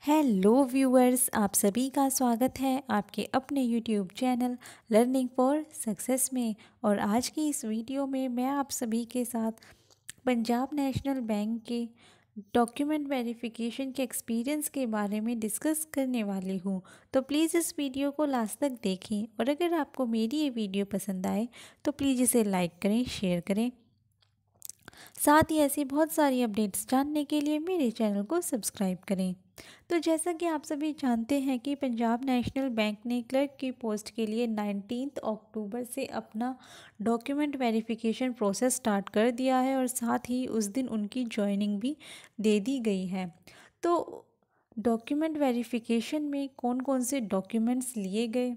Hello viewers, आप सभी का स्वागत है आपके अपने YouTube channel learning for success में। और आज की इस वीडियो में मैं आप सभी के साथ पंजाब नेशनल बैंक के डॉक्यूमेंट वेरिफिकेशन के एक्सपीरियंस के बारे में डिस्कस करने वाली हूँ। तो प्लीज़ इस वीडियो को लास्ट तक देखें और अगर आपको मेरी ये वीडियो पसंद आए तो प्लीज़ इसे लाइक करें, शेयर करें। साथ ही ऐसी बहुत सारी अपडेट्स जानने के लिए मेरे चैनल को सब्सक्राइब करें। तो जैसा कि आप सभी जानते हैं कि पंजाब नेशनल बैंक ने क्लर्क की पोस्ट के लिए 19 अक्टूबर से अपना डॉक्यूमेंट वेरिफिकेशन प्रोसेस स्टार्ट कर दिया है और साथ ही उस दिन उनकी जॉइनिंग भी दे दी गई है। तो डॉक्यूमेंट वेरिफिकेशन में कौन कौन से डॉक्यूमेंट्स लिए गए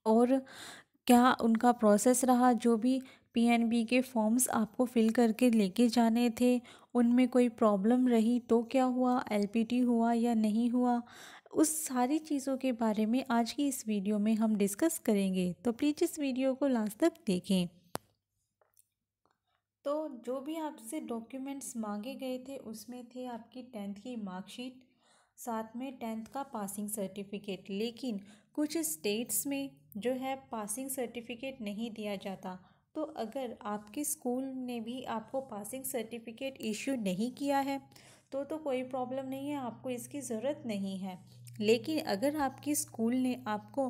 और क्या उनका प्रोसेस रहा, जो भी पीएनबी के फॉर्म्स आपको फिल करके लेके जाने थे उनमें कोई प्रॉब्लम रही तो क्या हुआ, एलपीटी हुआ या नहीं हुआ, उस सारी चीज़ों के बारे में आज की इस वीडियो में हम डिस्कस करेंगे। तो प्लीज़ इस वीडियो को लास्ट तक देखें। तो जो भी आपसे डॉक्यूमेंट्स मांगे गए थे उसमें थे आपकी 10th की मार्कशीट, साथ में 10th का पासिंग सर्टिफिकेट। लेकिन कुछ स्टेट्स में जो है पासिंग सर्टिफिकेट नहीं दिया जाता। तो अगर आपके स्कूल ने भी आपको पासिंग सर्टिफिकेट इश्यू नहीं किया है तो कोई प्रॉब्लम नहीं है, आपको इसकी ज़रूरत नहीं है। लेकिन अगर आपकी स्कूल ने आपको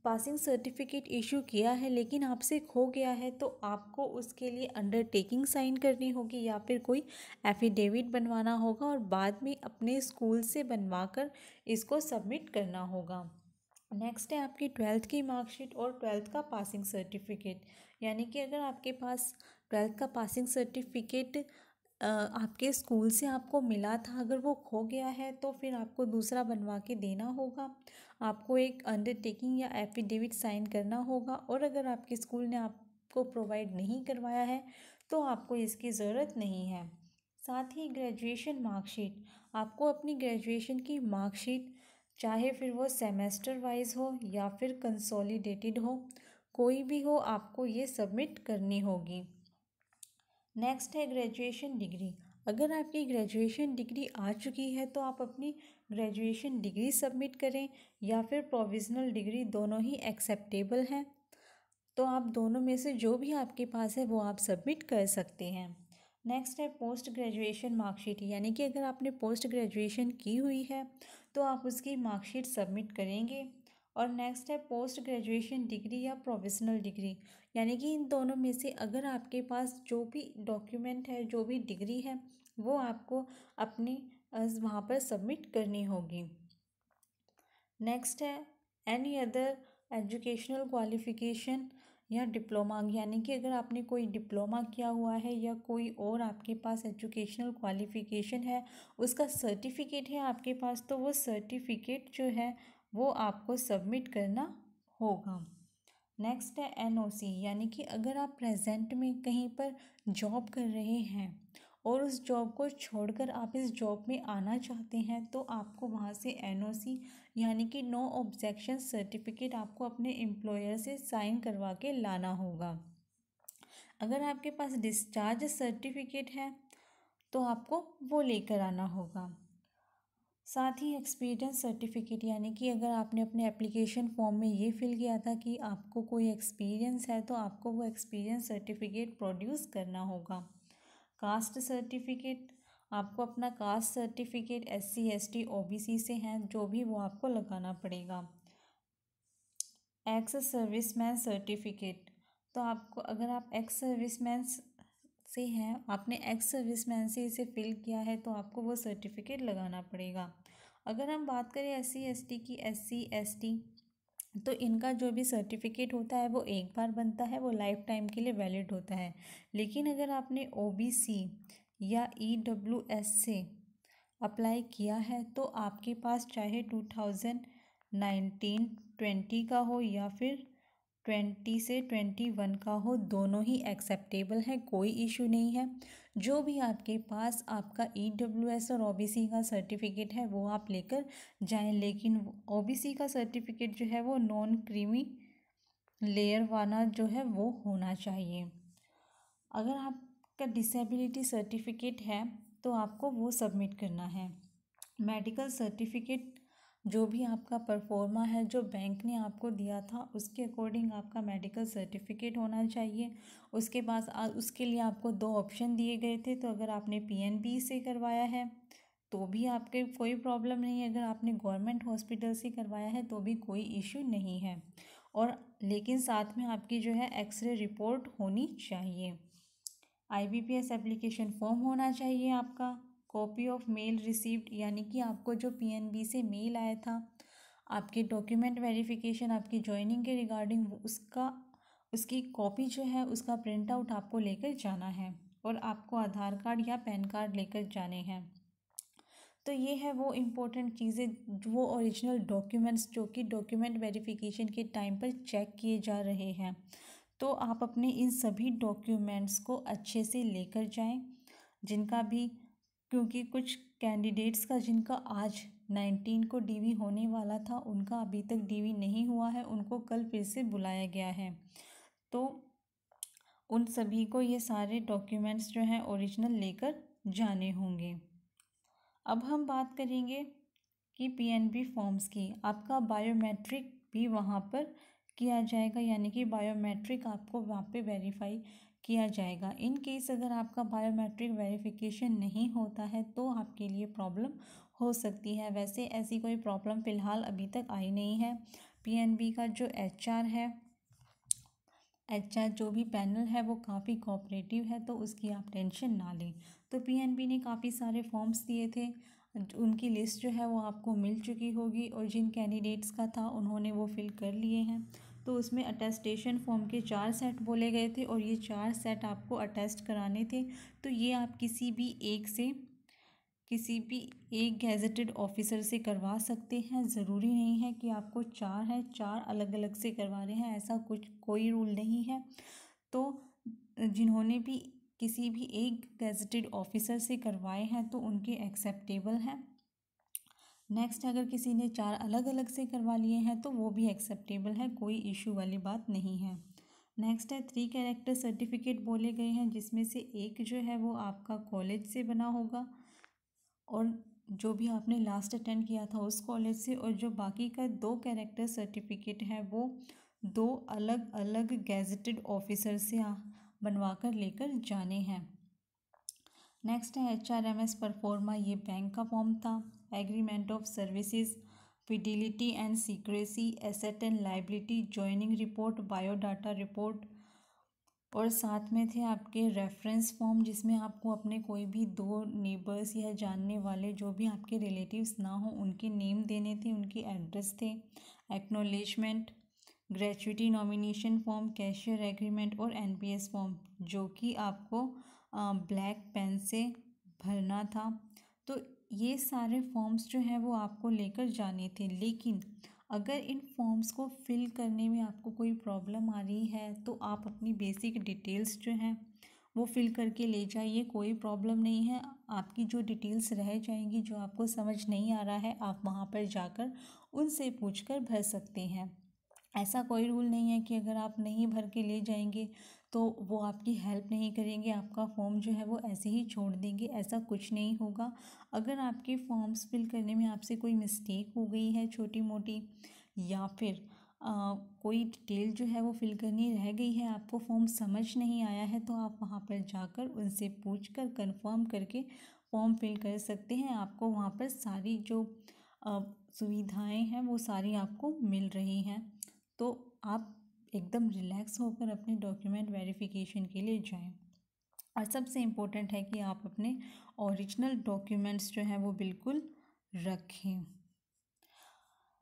पासिंग सर्टिफिकेट इशू किया है लेकिन आपसे खो गया है तो आपको उसके लिए अंडरटेकिंग साइन करनी होगी या फिर कोई एफिडेविट बनवाना होगा और बाद में अपने स्कूल से बनवा कर इसको सबमिट करना होगा। नेक्स्ट है आपकी 12th की मार्कशीट और 12th का पासिंग सर्टिफिकेट। यानी कि अगर आपके पास 12th का पासिंग सर्टिफिकेट आपके स्कूल से आपको मिला था, अगर वो खो गया है तो फिर आपको दूसरा बनवा के देना होगा। आपको एक अंडरटेकिंग या एफिडेविट साइन करना होगा और अगर आपके स्कूल ने आपको प्रोवाइड नहीं करवाया है तो आपको इसकी ज़रूरत नहीं है। साथ ही ग्रेजुएशन मार्कशीट, आपको अपनी ग्रेजुएशन की मार्कशीट चाहे फिर वो सेमेस्टर वाइज हो या फिर कंसोलिडेटेड हो, कोई भी हो, आपको ये सबमिट करनी होगी। नेक्स्ट है ग्रेजुएशन डिग्री। अगर आपकी ग्रेजुएशन डिग्री आ चुकी है तो आप अपनी ग्रेजुएशन डिग्री सबमिट करें या फिर प्रोविज़नल डिग्री, दोनों ही एक्सेप्टेबल हैं। तो आप दोनों में से जो भी आपके पास है वो आप सबमिट कर सकते हैं। नेक्स्ट है पोस्ट ग्रेजुएशन मार्कशीट। यानी कि अगर आपने पोस्ट ग्रेजुएशन की हुई है तो आप उसकी मार्कशीट सबमिट करेंगे। और नेक्स्ट है पोस्ट ग्रेजुएशन डिग्री या प्रोफेशनल डिग्री। यानी कि इन दोनों में से अगर आपके पास जो भी डॉक्यूमेंट है, जो भी डिग्री है, वो आपको अपने वहाँ पर सबमिट करनी होगी। नेक्स्ट है एनी अदर एजुकेशनल क्वालिफिकेशन या डिप्लोमा। यानी कि अगर आपने कोई डिप्लोमा किया हुआ है या कोई और आपके पास एजुकेशनल क्वालिफिकेशन है, उसका सर्टिफिकेट है आपके पास, तो वो सर्टिफिकेट जो है वो आपको सबमिट करना होगा। नेक्स्ट है एनओसी। यानी कि अगर आप प्रेजेंट में कहीं पर जॉब कर रहे हैं और उस जॉब को छोड़कर आप इस जॉब में आना चाहते हैं तो आपको वहाँ से एनओसी यानी कि नो ऑब्जेक्शन सर्टिफिकेट आपको अपने एम्प्लॉयर से साइन करवा के लाना होगा। अगर आपके पास डिस्चार्ज सर्टिफिकेट है तो आपको वो लेकर आना होगा। साथ ही एक्सपीरियंस सर्टिफिकेट, यानी कि अगर आपने अपने एप्लीकेशन फॉर्म में ये फिल किया था कि आपको कोई एक्सपीरियंस है तो आपको वो एक्सपीरियंस सर्टिफिकेट प्रोड्यूस करना होगा। कास्ट सर्टिफिकेट, आपको अपना caste certificate SC ST OBC से हैं जो भी वो आपको लगाना पड़ेगा। एक्स सर्विसमैन सर्टिफिकेट, तो आपको अगर आप एक्स सर्विसमैन से हैं, आपने एक्स सर्विसमैन से इसे फिल किया है तो आपको वो सर्टिफिकेट लगाना पड़ेगा। अगर हम बात करें SC ST की, SC ST तो इनका जो भी सर्टिफिकेट होता है वो एक बार बनता है, वो लाइफ टाइम के लिए वैलिड होता है। लेकिन अगर आपने OBC या EWS से अप्लाई किया है तो आपके पास चाहे 2019-20 का हो या फिर 20 से 21 का हो, दोनों ही एक्सेप्टेबल है, कोई इशू नहीं है। जो भी आपके पास आपका EWS और OBC का सर्टिफिकेट है वो आप लेकर जाएं। लेकिन OBC का सर्टिफिकेट जो है वो नॉन क्रीमी लेयर वाला जो है वो होना चाहिए। अगर आपका डिसेबिलिटी सर्टिफिकेट है तो आपको वो सबमिट करना है। मेडिकल सर्टिफिकेट जो भी आपका परफॉर्मा है जो बैंक ने आपको दिया था उसके अकॉर्डिंग आपका मेडिकल सर्टिफिकेट होना चाहिए। उसके बाद उसके लिए आपको दो ऑप्शन दिए गए थे, तो अगर आपने पीएनबी से करवाया है तो भी आपके कोई प्रॉब्लम नहीं है, अगर आपने गवर्नमेंट हॉस्पिटल से करवाया है तो भी कोई इशू नहीं है। और लेकिन साथ में आपकी जो है एक्सरे रिपोर्ट होनी चाहिए। आईबीपीएस एप्लीकेशन फॉर्म होना चाहिए आपका। कॉपी ऑफ मेल रिसीव्ड, यानी कि आपको जो पीएनबी से मेल आया था आपके डॉक्यूमेंट वेरिफिकेशन आपकी ज्वाइनिंग के रिगार्डिंग, उसकी कॉपी जो है उसका प्रिंट आउट आपको लेकर जाना है। और आपको आधार कार्ड या पैन कार्ड लेकर जाने हैं। तो ये है वो इम्पोर्टेंट चीज़ें, वो ओरिजिनल डॉक्यूमेंट्स जो कि डॉक्यूमेंट वेरिफिकेशन के टाइम पर चेक किए जा रहे हैं। तो आप अपने इन सभी डॉक्यूमेंट्स को अच्छे से लेकर जाएं, जिनका भी, क्योंकि कुछ कैंडिडेट्स का जिनका आज 19 को डीवी होने वाला था उनका अभी तक डीवी नहीं हुआ है, उनको कल फिर से बुलाया गया है। तो उन सभी को ये सारे डॉक्यूमेंट्स जो हैं ओरिजिनल लेकर जाने होंगे। अब हम बात करेंगे कि पीएनबी फॉर्म्स की। आपका बायोमेट्रिक भी वहाँ पर किया जाएगा, यानी कि बायोमेट्रिक आपको वहाँ पे वेरीफाई किया जाएगा। इन केस अगर आपका बायोमेट्रिक वेरिफिकेशन नहीं होता है तो आपके लिए प्रॉब्लम हो सकती है। वैसे ऐसी कोई प्रॉब्लम फ़िलहाल अभी तक आई नहीं है। पीएनबी का जो एचआर है, एचआर जो भी पैनल है वो काफ़ी कोऑपरेटिव है, तो उसकी आप टेंशन ना लें। तो पीएनबी ने काफ़ी सारे फॉर्म्स दिए थे, उनकी लिस्ट जो है वो आपको मिल चुकी होगी, और जिन कैंडिडेट्स का था उन्होंने वो फिल कर लिए हैं। तो उसमें अटेस्टेशन फॉर्म के 4 सेट बोले गए थे और ये 4 सेट आपको अटेस्ट कराने थे। तो ये आप किसी भी एक गैजेटेड ऑफिसर से करवा सकते हैं। ज़रूरी नहीं है कि आपको 4 है 4 अलग अलग से करवा रहे हैं, ऐसा कुछ कोई रूल नहीं है। तो जिन्होंने भी किसी भी एक गैजेटेड ऑफिसर से करवाए हैं तो उनके एक्सेप्टेबल हैं। नेक्स्ट, अगर किसी ने 4 अलग अलग से करवा लिए हैं तो वो भी एक्सेप्टेबल है, कोई इशू वाली बात नहीं है। नेक्स्ट है 3 कैरेक्टर सर्टिफिकेट बोले गए हैं, जिसमें से एक जो है वो आपका कॉलेज से बना होगा और जो भी आपने लास्ट अटेंड किया था उस कॉलेज से, और जो बाकी का 2 कैरेक्टर सर्टिफिकेट है वो 2 अलग अलग गैजेटेड ऑफिसर से बनवा कर लेकर जाने हैं। नेक्स्ट है HRMS परफॉर्मा, ये बैंक का फॉर्म था। Agreement of services, fidelity and secrecy, asset and liability, joining report, biodata report, और साथ में थे आपके रेफरेंस फॉर्म, जिसमें आपको अपने कोई भी 2 नेबर्स या जानने वाले जो भी आपके रिलेटिव्स ना हो उनके नेम देने थे, उनकी एड्रेस थे। Acknowledgement, gratuity nomination form, cashier agreement और एनपीएस फॉर्म, जो कि आपको ब्लैक पेन से भरना था। तो ये सारे फॉर्म्स जो हैं वो आपको लेकर जाने थे। लेकिन अगर इन फॉर्म्स को फिल करने में आपको कोई प्रॉब्लम आ रही है तो आप अपनी बेसिक डिटेल्स जो हैं वो फिल करके ले जाइए, कोई प्रॉब्लम नहीं है। आपकी जो डिटेल्स रह जाएंगी, जो आपको समझ नहीं आ रहा है, आप वहाँ पर जाकर उनसे पूछकर भर सकते हैं। ऐसा कोई रूल नहीं है कि अगर आप नहीं भर के ले जाएंगे तो वो आपकी हेल्प नहीं करेंगे, आपका फॉर्म जो है वो ऐसे ही छोड़ देंगे, ऐसा कुछ नहीं होगा। अगर आपके फॉर्म्स फिल करने में आपसे कोई मिस्टेक हो गई है छोटी मोटी, या फिर कोई डिटेल जो है वो फिल करनी रह गई है, आपको फॉर्म समझ नहीं आया है, तो आप वहाँ पर जाकर उनसे पूछकर कंफर्म करके फॉर्म फिल कर सकते हैं। आपको वहाँ पर सारी जो सुविधाएं हैं वो सारी आपको मिल रही हैं। तो आप एकदम रिलैक्स होकर अपने डॉक्यूमेंट वेरिफिकेशन के लिए जाएं। और सबसे इम्पोर्टेंट है कि आप अपने ओरिजिनल डॉक्यूमेंट्स जो हैं वो बिल्कुल रखें।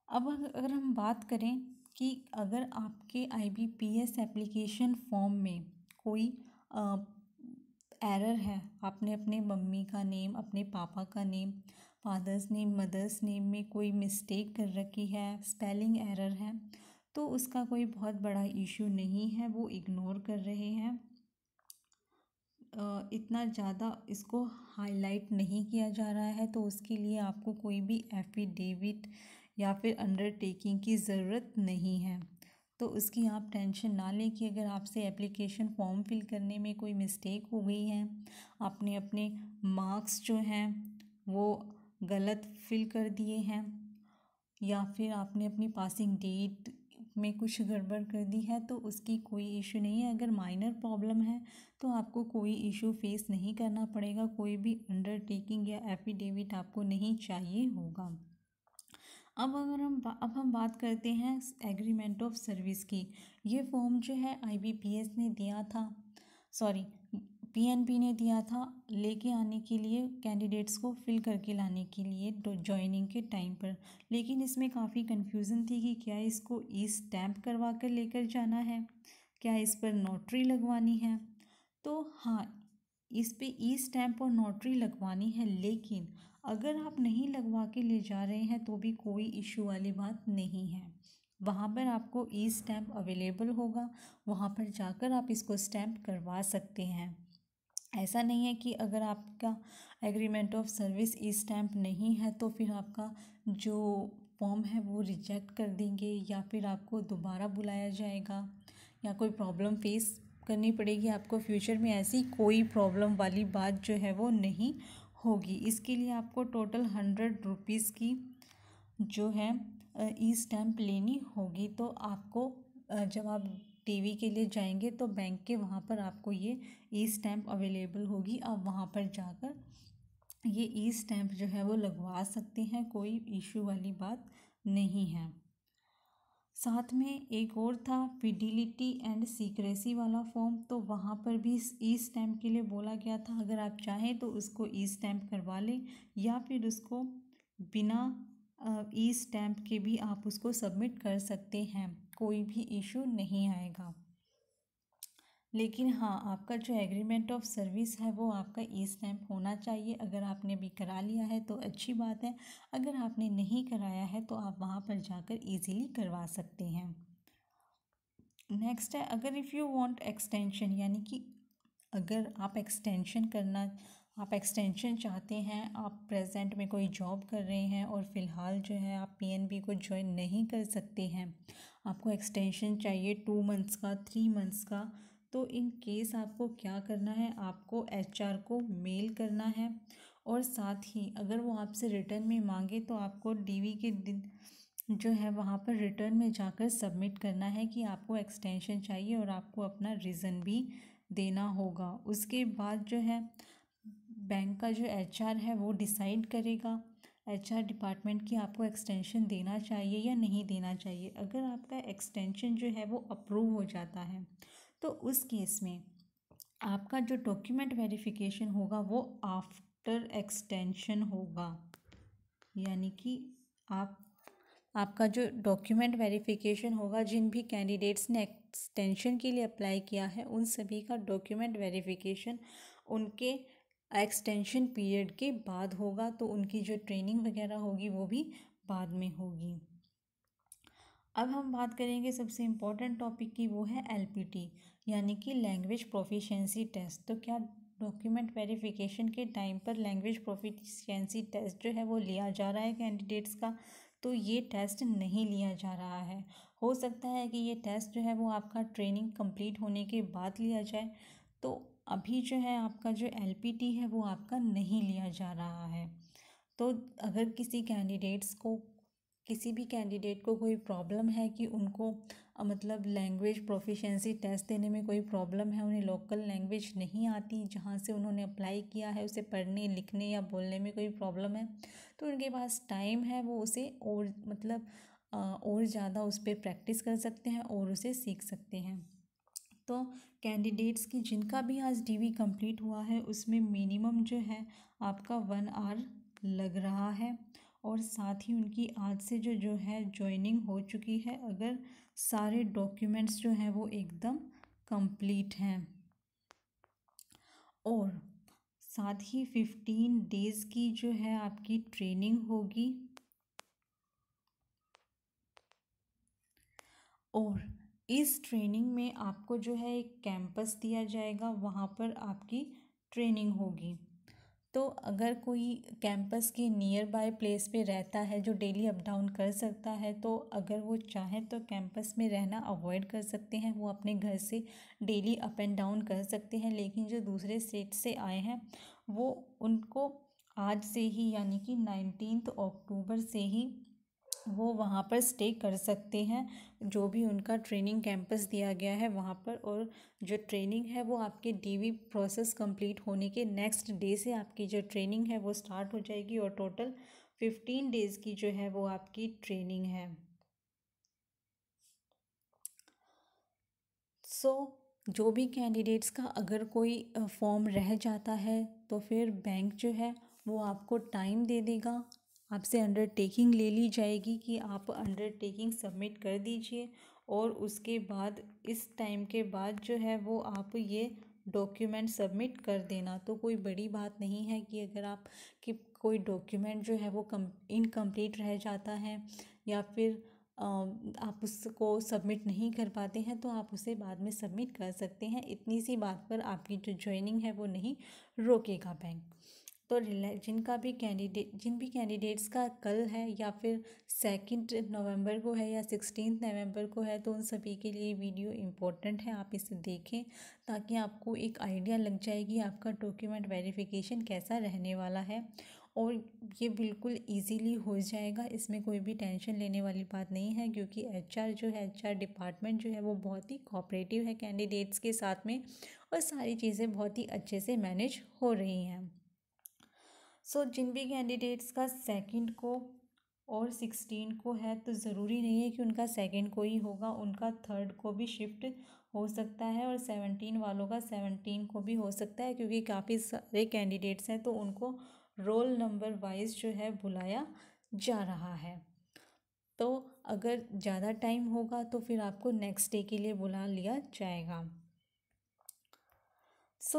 अब अगर हम बात करें कि अगर आपके आईबीपीएस एप्लीकेशन फॉर्म में कोई एरर है, आपने अपने मम्मी का नेम, अपने पापा का name, father's name, mother's name में कोई मिस्टेक कर रखी है, स्पेलिंग एरर है, तो उसका कोई बहुत बड़ा इशू नहीं है, वो इग्नोर कर रहे हैं। इतना ज़्यादा इसको हाईलाइट नहीं किया जा रहा है, तो उसके लिए आपको कोई भी एफिडेविट या फिर अंडरटेकिंग की ज़रूरत नहीं है। तो उसकी आप टेंशन ना लें कि अगर आपसे एप्लीकेशन फॉर्म फिल करने में कोई मिस्टेक हो गई है, आपने अपने मार्क्स जो हैं वो गलत फिल कर दिए हैं या फिर आपने अपनी पासिंग डेट में कुछ गड़बड़ कर दी है तो उसकी कोई इशू नहीं है। अगर माइनर प्रॉब्लम है तो आपको कोई इशू फेस नहीं करना पड़ेगा, कोई भी अंडरटेकिंग या एफिडेविट आपको नहीं चाहिए होगा। अब हम बात करते हैं एग्रीमेंट ऑफ सर्विस की। ये फॉर्म जो है IBPS ने दिया था, सॉरी PNB ने दिया था लेके आने के लिए, कैंडिडेट्स को फिल करके लाने के लिए ज्वाइनिंग के टाइम पर। लेकिन इसमें काफ़ी कन्फ्यूज़न थी कि क्या इसको ई स्टैम्प करवा कर लेकर जाना है, क्या इस पर नोटरी लगवानी है। तो हाँ, इस पे ई स्टैम्प और नोटरी लगवानी है, लेकिन अगर आप नहीं लगवा के ले जा रहे हैं तो भी कोई इशू वाली बात नहीं है। वहाँ पर आपको ई स्टैम्प अवेलेबल होगा, वहाँ पर जाकर आप इसको स्टैम्प करवा सकते हैं। ऐसा नहीं है कि अगर आपका agreement of service E stamp नहीं है तो फिर आपका जो फॉर्म है वो रिजेक्ट कर देंगे या फिर आपको दोबारा बुलाया जाएगा या कोई प्रॉब्लम फेस करनी पड़ेगी आपको फ्यूचर में। ऐसी कोई प्रॉब्लम वाली बात जो है वो नहीं होगी। इसके लिए आपको टोटल 100 रुपीज़ की जो है ई स्टैम्प लेनी होगी। तो आपको जब आप DV के लिए जाएंगे तो बैंक के वहाँ पर आपको ये ई स्टैम्प अवेलेबल होगी। आप वहाँ पर जाकर ये ई स्टैम्प जो है वो लगवा सकते हैं, कोई इशू वाली बात नहीं है। साथ में एक और था फिडिलिटी एंड सीक्रेसी वाला फॉर्म, तो वहाँ पर भी ई स्टैम्प के लिए बोला गया था। अगर आप चाहें तो उसको ई स्टैम्प करवा लें या फिर उसको बिना ई स्टैम्प के भी आप उसको सबमिट कर सकते हैं, कोई भी इशू नहीं आएगा। लेकिन हाँ, आपका जो एग्रीमेंट ऑफ सर्विस है वो आपका ई स्टैम्प होना चाहिए। अगर आपने भी करा लिया है तो अच्छी बात है, अगर आपने नहीं कराया है तो आप वहाँ पर जाकर इजीली करवा सकते हैं। नेक्स्ट है, अगर इफ़ यू वांट एक्सटेंशन, यानी कि अगर आप एक्सटेंशन चाहते हैं, आप प्रेजेंट में कोई जॉब कर रहे हैं और फ़िलहाल जो है आप PNB को ज्वाइन नहीं कर सकते हैं, आपको एक्सटेंशन चाहिए 2 मंथ्स का, 3 मंथ्स का। तो इन केस आपको क्या करना है, आपको HR को मेल करना है और साथ ही अगर वो आपसे रिटर्न में मांगे तो आपको DV के दिन जो है वहाँ पर रिटर्न में जाकर सबमिट करना है कि आपको एक्सटेंशन चाहिए और आपको अपना रीज़न भी देना होगा। उसके बाद जो है बैंक का जो HR है वो डिसाइड करेगा, HR डिपार्टमेंट की आपको एक्सटेंशन देना चाहिए या नहीं देना चाहिए। अगर आपका एक्सटेंशन जो है वो अप्रूव हो जाता है तो उस केस में आपका जो डॉक्यूमेंट वेरिफिकेशन होगा वो आफ्टर एक्सटेंशन होगा। यानी कि आपका जो डॉक्यूमेंट वेरिफिकेशन होगा, जिन भी कैंडिडेट्स ने एक्सटेंशन के लिए अप्लाई किया है उन सभी का डॉक्यूमेंट वेरिफिकेशन उनके एक्सटेंशन पीरियड के बाद होगा। तो उनकी जो ट्रेनिंग वगैरह होगी वो भी बाद में होगी। अब हम बात करेंगे सबसे इम्पोर्टेंट टॉपिक की, वो है LPT यानी कि लैंग्वेज प्रोफिशिएंसी टेस्ट। तो क्या डॉक्यूमेंट वेरिफिकेशन के टाइम पर लैंग्वेज प्रोफिशिएंसी टेस्ट जो है वो लिया जा रहा है कैंडिडेट्स का? तो ये टेस्ट नहीं लिया जा रहा है। हो सकता है कि ये टेस्ट जो है वो आपका ट्रेनिंग कंप्लीट होने के बाद लिया जाए। तो अभी जो है आपका जो LPT है वो आपका नहीं लिया जा रहा है। तो अगर किसी भी कैंडिडेट को कोई प्रॉब्लम है कि उनको मतलब लैंग्वेज प्रोफिशिएंसी टेस्ट देने में कोई प्रॉब्लम है, उन्हें लोकल लैंग्वेज नहीं आती जहाँ से उन्होंने अप्लाई किया है, उसे पढ़ने लिखने या बोलने में कोई प्रॉब्लम है, तो उनके पास टाइम है, वो उसे और मतलब और ज़्यादा उस पर प्रैक्टिस कर सकते हैं और उसे सीख सकते हैं। तो कैंडिडेट्स की जिनका भी आज DV कंप्लीट हुआ है उसमें मिनिमम जो है आपका 1 आवर लग रहा है और साथ ही उनकी आज से जो है ज्वाइनिंग हो चुकी है, अगर सारे डॉक्यूमेंट्स जो हैं वो एकदम कंप्लीट हैं। और साथ ही 15 डेज़ की जो है आपकी ट्रेनिंग होगी और इस ट्रेनिंग में आपको जो है एक कैंपस दिया जाएगा, वहाँ पर आपकी ट्रेनिंग होगी। तो अगर कोई कैंपस के नियर बाय प्लेस पे रहता है जो डेली अप डाउन कर सकता है, तो अगर वो चाहे तो कैंपस में रहना अवॉइड कर सकते हैं, वो अपने घर से डेली अप एंड डाउन कर सकते हैं। लेकिन जो दूसरे स्टेट से आए हैं वो उनको आज से ही यानी कि 19 अक्टूबर से ही वो वहाँ पर स्टे कर सकते हैं, जो भी उनका ट्रेनिंग कैंपस दिया गया है वहाँ पर। और जो ट्रेनिंग है वो आपके डीवी प्रोसेस कंप्लीट होने के नेक्स्ट डे से आपकी जो ट्रेनिंग है वो स्टार्ट हो जाएगी, और टोटल 15 डेज़ की जो है वो आपकी ट्रेनिंग है। जो भी कैंडिडेट्स का अगर कोई फॉर्म रह जाता है तो फिर बैंक जो है वो आपको टाइम दे देगा, आपसे अंडरटेकिंग ले ली जाएगी कि आप अंडरटेकिंग सबमिट कर दीजिए, और उसके बाद इस टाइम के बाद जो है वो आप ये डॉक्यूमेंट सबमिट कर देना। तो कोई बड़ी बात नहीं है कि अगर आप कि कोई डॉक्यूमेंट जो है वो इनकम्प्लीट रह जाता है, या फिर आप उसको सबमिट नहीं कर पाते हैं, तो आप उसे बाद में सबमिट कर सकते हैं। इतनी सी बात पर आपकी जो ज्वाइनिंग है वो नहीं रोकेगा बैंक। तो जिन भी कैंडिडेट्स का कल है या फिर 2 नवंबर को है या 16 नवंबर को है, तो उन सभी के लिए वीडियो इम्पोर्टेंट है, आप इसे देखें ताकि आपको एक आइडिया लग जाएगी आपका डॉक्यूमेंट वेरिफिकेशन कैसा रहने वाला है। और ये बिल्कुल इजीली हो जाएगा, इसमें कोई भी टेंशन लेने वाली बात नहीं है, क्योंकि एचआर डिपार्टमेंट जो है वो बहुत ही कोऑपरेटिव है कैंडिडेट्स के साथ में, और सारी चीज़ें बहुत ही अच्छे से मैनेज हो रही हैं। जिन भी कैंडिडेट्स का 2 को और 16 को है, तो ज़रूरी नहीं है कि उनका 2 को ही होगा, उनका 3 को भी शिफ्ट हो सकता है, और 17 वालों का 17 को भी हो सकता है, क्योंकि काफ़ी सारे कैंडिडेट्स हैं तो उनको रोल नंबर वाइज जो है बुलाया जा रहा है। तो अगर ज़्यादा टाइम होगा तो फिर आपको नेक्स्ट डे के लिए बुला लिया जाएगा।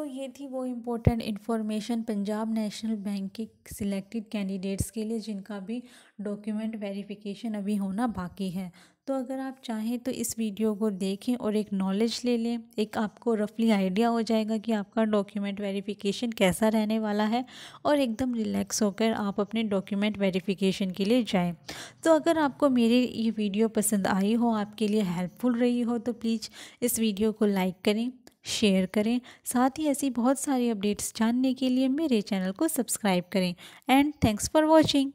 ये थी वो important information Punjab national bank के सिलेक्टेड कैंडिडेट्स के लिए जिनका भी डॉक्यूमेंट वेरिफिकेशन अभी होना बाकी है। तो अगर आप चाहें तो इस वीडियो को देखें और एक नॉलेज ले लें, एक आपको रफली आइडिया हो जाएगा कि आपका डॉक्यूमेंट वेरिफिकेशन कैसा रहने वाला है, और एकदम रिलैक्स होकर आप अपने डॉक्यूमेंट वेरिफिकेशन के लिए जाएं। तो अगर आपको मेरी ये वीडियो पसंद आई हो, आपके लिए हेल्पफुल रही हो, तो प्लीज़ इस वीडियो को लाइक करें, शेयर करें। साथ ही ऐसी बहुत सारी अपडेट्स जानने के लिए मेरे चैनल को सब्सक्राइब करें। And thanks for watching.